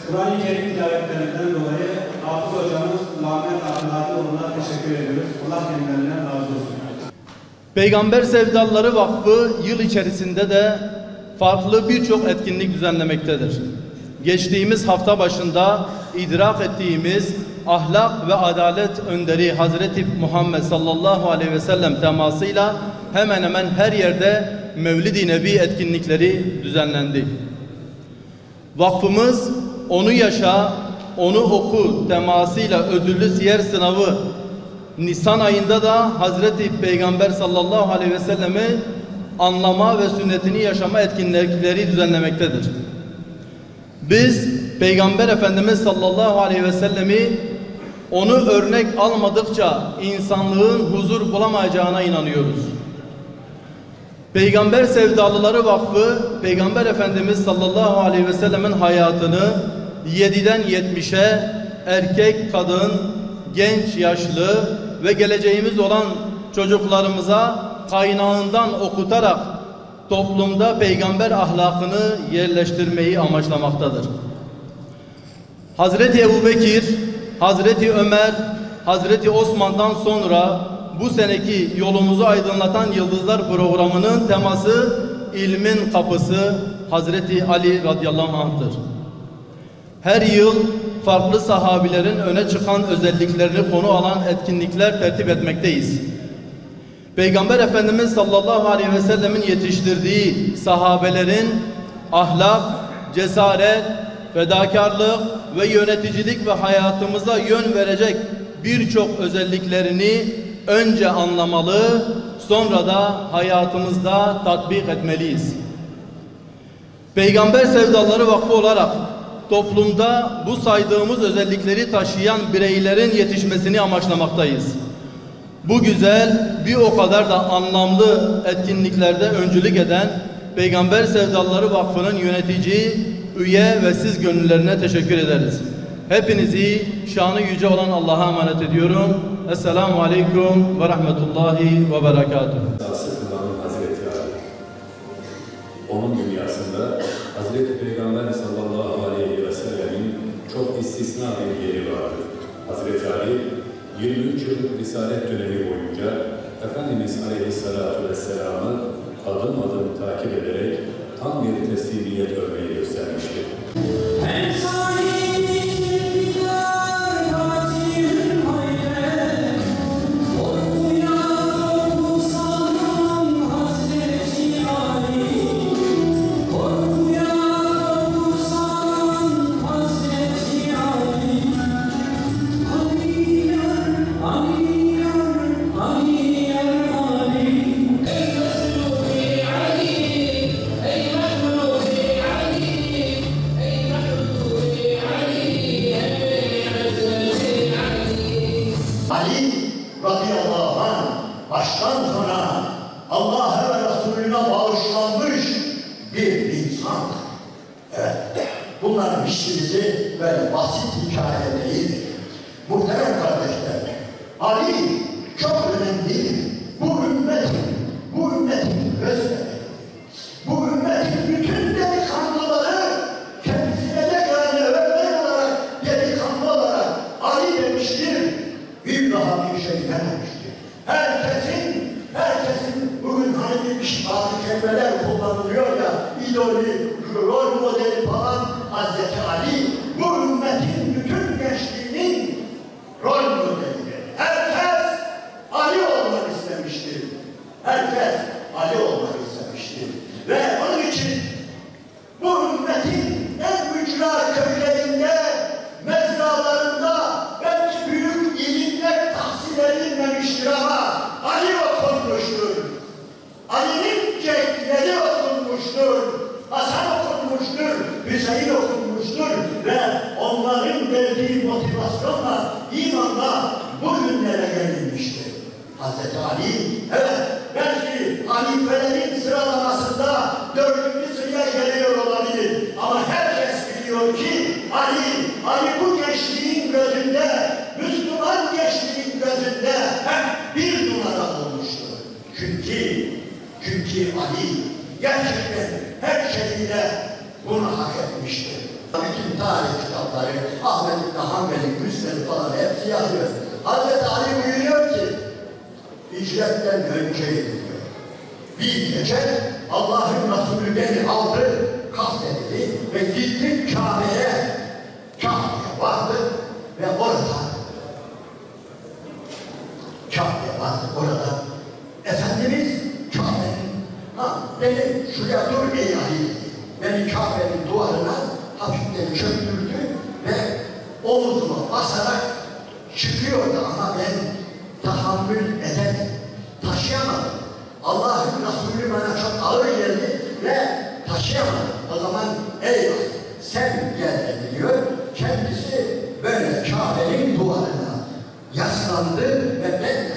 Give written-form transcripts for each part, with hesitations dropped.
Kur'an-ı Kerim tilavetlerinden dolayı Hafız hocamız Muhammed Abdülhadi teşekkür ediyoruz. Allah kendilerinden razı olsun. Peygamber Sevdalıları Vakfı yıl içerisinde de farklı birçok etkinlik düzenlemektedir. Geçtiğimiz hafta başında idrak ettiğimiz ahlak ve adalet önderi Hazreti Muhammed sallallahu aleyhi ve sellem temasıyla hemen hemen her yerde Mevlid-i Nebi etkinlikleri düzenlendi. Vakfımız onu yaşa, onu oku temasıyla ödüllü siyer sınavı Nisan ayında da Hazreti Peygamber sallallahu aleyhi ve sellemi anlama ve sünnetini yaşama etkinlikleri düzenlemektedir. Biz Peygamber Efendimiz sallallahu aleyhi ve sellemi onu örnek almadıkça insanlığın huzur bulamayacağına inanıyoruz. Peygamber Sevdalıları Vakfı, Peygamber Efendimiz sallallahu aleyhi ve sellemin hayatını 7'den 70'e erkek, kadın, genç, yaşlı ve geleceğimiz olan çocuklarımıza kaynağından okutarak toplumda peygamber ahlakını yerleştirmeyi amaçlamaktadır. Hazreti Ebubekir, Hazreti Ömer, Hazreti Osman'dan sonra bu seneki yolumuzu aydınlatan Yıldızlar programının teması ilmin kapısı Hazreti Ali radıyallahu anh'tır. Her yıl farklı sahabilerin öne çıkan özelliklerini konu alan etkinlikler tertip etmekteyiz. Peygamber Efendimiz sallallahu aleyhi ve sellemin yetiştirdiği sahabelerin ahlak, cesaret, fedakarlık ve yöneticilik ve hayatımıza yön verecek birçok özelliklerini önce anlamalı, sonra da hayatımızda tatbik etmeliyiz. Peygamber Sevdalıları Vakfı olarak toplumda bu saydığımız özellikleri taşıyan bireylerin yetişmesini amaçlamaktayız. Bu güzel, bir o kadar da anlamlı etkinliklerde öncülük eden Peygamber Sevdalıları Vakfı'nın yönetici, üye ve siz gönüllerine teşekkür ederiz. Hepinizi şanı yüce olan Allah'a emanet ediyorum. Esselamu Aleyküm ve Rahmetullahi ve Berekatuhu. Hazreti Ali, onun dünyasında Hazreti Peygamber sallallahu aleyhi ve sellemin çok istisna bir yeri vardır. Hazreti Ali, 23 yıllık Risalet dönemi boyunca Efendimiz Aleyhisselatü Vesselam'ı adım adım takip ederek tam bir teslimiyet örneği göstermiştir. Ali radıyallahu anh baştan sona Allah'a ve Resulüne bağışlanmış bir insan. Evet, bunların hiçbirisi böyle basit hikaye değil. Muhterem kardeşler, Ali çok önemli. Bu ümmetin özleri. Bu ümmetin bütün delikanlıları kendisine de yani örnek olarak, delikanlı olarak Ali demiştir. Bir daha bir şey dememiştir. Herkesin bugün hani bir bazı kelimeler kullanılıyor ya, idolü, rol modeli falan Hazreti Ali, bu ümmetin bütün gençliğinin rol modelidir. Herkes Ali olmak istemiştir. Herkes Ali olmak istemiştir. Ve onun için bu ümmetin en ücra köylerinde, mezralarında belki büyük ilimler tahsil edilmemiştir ama Ali okunmuştur. Ali'nin cenkleri okunmuştur. Hasan okunmuştur. Hüseyin okunmuştur. Ve onların verdiği motivasyonla, imanla bugünlere gelinmiştir. Hazreti Ali, evet, halifelerin sıralamasında 4. sıraya geliyor olabilir. Ama herkes biliyor ki Ali bu gençliğin gözünde, Müslüman gençliğin gözünde hep bir numara olmuştur. Çünkü Ali gerçekten her şeyiyle bunu hak etmiştir. Bütün tarih kitapları, Ahmet İbn Hanbel'in, Müsned'i falan hepsi yazıyor. Hazreti Ali buyuruyor ki, hicretten önceydi diyor. Bir gece Allah'ın Resulü beni aldı, kastedildi ve gittim Kabe'ye vardı ve orada Efendimiz Kabe'nin, beni şuraya dur ey Ali, beni Kabe'nin duvarına hafiften çöktürdü ve omuzuma basarak çıkıyordu ama ben tahammül edemedim, taşıyamadım. Allah'ın Resulü bana çok ağır geldi ve taşıyamadım. O zaman eyvah sen gel diyor. Kendisi böyle Kabe'nin duvarına yaslandı ve ben de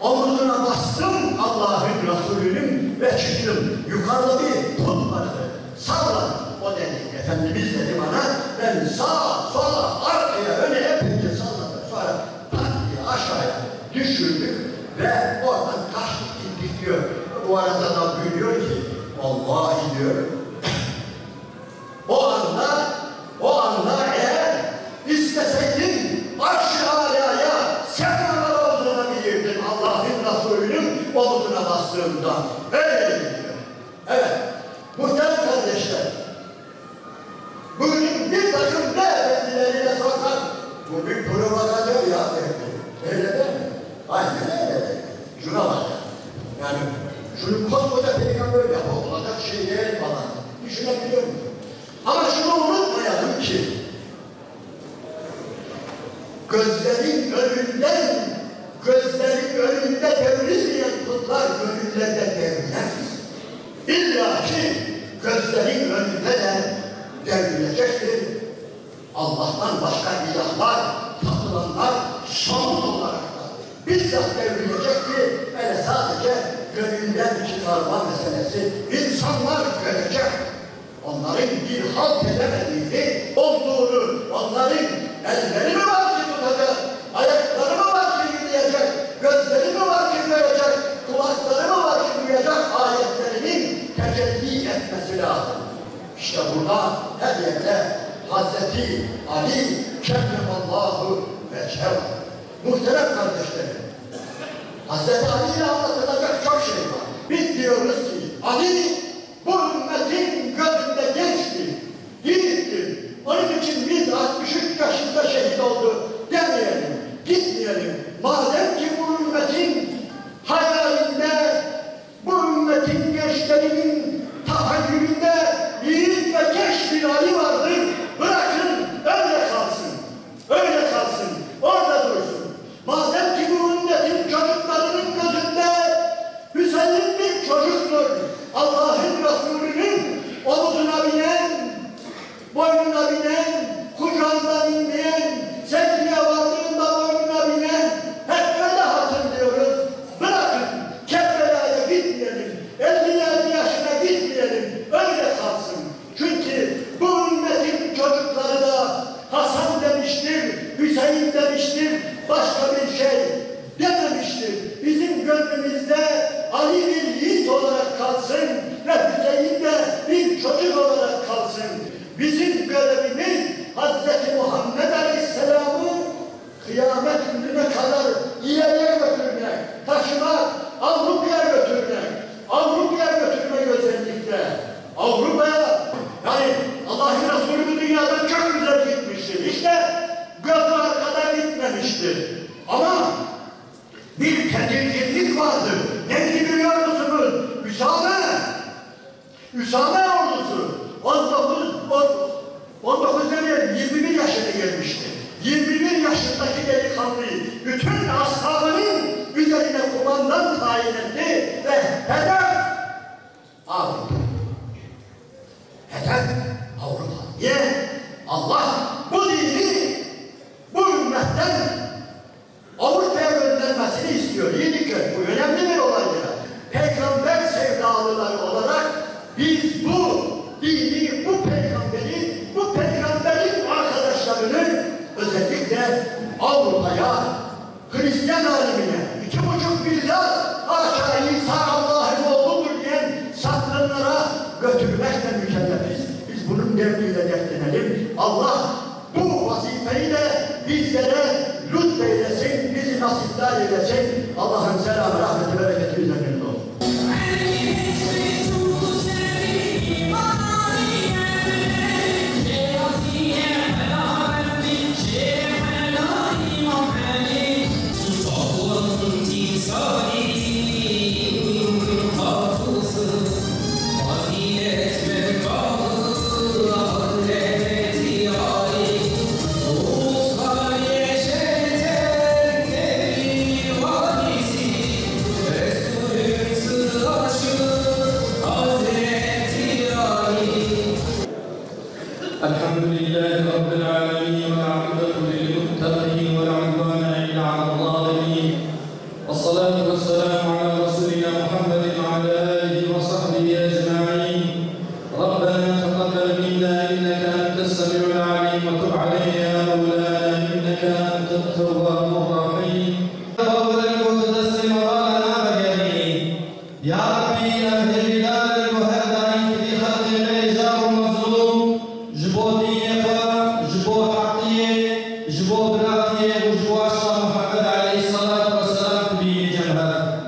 omuzuna bastım Allah'ın Resulü'nün ve çıktım. Yukarıda bir put vardı. Salladım. O dedi, Efendimiz dedi bana, ben sağa, sola, arkaya, öne epeyce salladım. Sonra pat diye aşağıya düşürdük ve oradan kaçtık gittik diyor. Bu arada da buyuruyor ki, vallahi diyor, o anda eğer isteseydin arş-ı alaya semalar olduğunu bilirdin Allah'ın Resulü'nün omuzuna bastığında. Öyle diyor. Evet, muhterem kardeşler, bugün bir takım beyefendileriyle sorsak, bu bir provokatör ya derdi. Öyle değil mi? Aynen öyle. Şuna bak. Yani şunu koskoca peygamber yapılacak şey değil falan. Düşünebiliyor musun? Ama şunu unutmayalım ki gözlerin önünde devrilmeyen putlar gönüllerde devrilemez. İlla ki gözlerin önünde de devrilecektir. Allah'tan başka ilahlar, tapılanlar son olarak da bizzat devrilecektir. Öyle sadece gönülden çıkarma meselesi insanlar görecek. Onların bir halt edemediğini, olduğunu, onların elleri mi var ki tutacak, ayakları mı var ki yürüyecek, gözleri mi var ki görecek, kulakları mı var ki duyacak ayetlerinin tecelli etmesi lazım. İşte burada her yerde Hazreti Ali Kerremallahu vechev. Muhterem kardeşlerim, Hazreti Ali ile anlatılacak çok şey var. Biz diyoruz ki Ali bu ümmetin gözünde gençti, yiğitti. Onun için biz 63 yaşında şehit oldu demeyelim, gitmeyelim. Madem ki bu ümmetin hayalinde, bu ümmetin gençlerinin tahayyülünde yiğit ve genç bir Ali vardır, bırakın öyle kalsın, öyle kalsın, orada dursun. Madem ki bu ümmetin çocuklarının gözünde Hüseyin bir çocuktur, Allah'ın Resulü'nün omuzuna binen, boynuna binen, kucağından inmeyen, secdeye vardığında boynuna binen, hep öyle hatırlıyoruz. Bırakın Kerbela'ya gitmeyelim, 50 yaşına gitmeyelim, öyle kalsın. Çünkü bu ümmetin çocukları da Hasan demiştir, Hüseyin demiştir, başka bir şey dememiştir. Bizim gönlümüzde Ali bir yiğit olarak kalsın ve Hüseyin de bir çocuk olarak kalsın. Bizim görevimiz Hz. Muhammed Aleyhisselam'ı kıyamet gününe kadar ileriye götürmek, taşımak, Avrupa'ya götürmek özellikle. Avrupa'ya, yani Allah'ın Resulü bu dünyada çok güzel gitmiştir. İşte gözü arkada gitmemiştir. Ama bir tedirginlik vardır. Ne biliyor musunuz? Üsame ordusu 19 demeyelim 21 yaşına gelmişti. 21 yaşındaki delikanlıyı bütün ashabının üzerine kumandan tayin etti ve hedef Avrupa. Hedef Avrupa. Niye? Allah bu dini bu ümmetten Avrupa'ya göndermesini istiyor. İyilikler. Bu önemli bir olaydır. Peygamber ya Hristiyan alemine 2,5 milyar haşa İsa Allah'ın oğludur diyen sapkınlara götürmekle mükellefiz. Biz bunun derdiyle dertlenelim. Allah bu vazifeyi de bizlere lütfeylesin, bizi nasipler eylesin. Allah'ın selamı, rahmeti, bereketi üzerinde olsun. الحمد لله رب العالمين والعاقبة للمتقين ولا عدوان إلا على الظالمين والصلاة والسلام على رسولنا محمد وعلى آله وصحبه أجمعين ربنا تقبل منا إنك أنت السميع العليم وتب علينا يا مولانا إنك أنت التواب الرحيم يا ربي أهل بلادك وهدى في خلق الرجال المظلوم جبوتي جبوت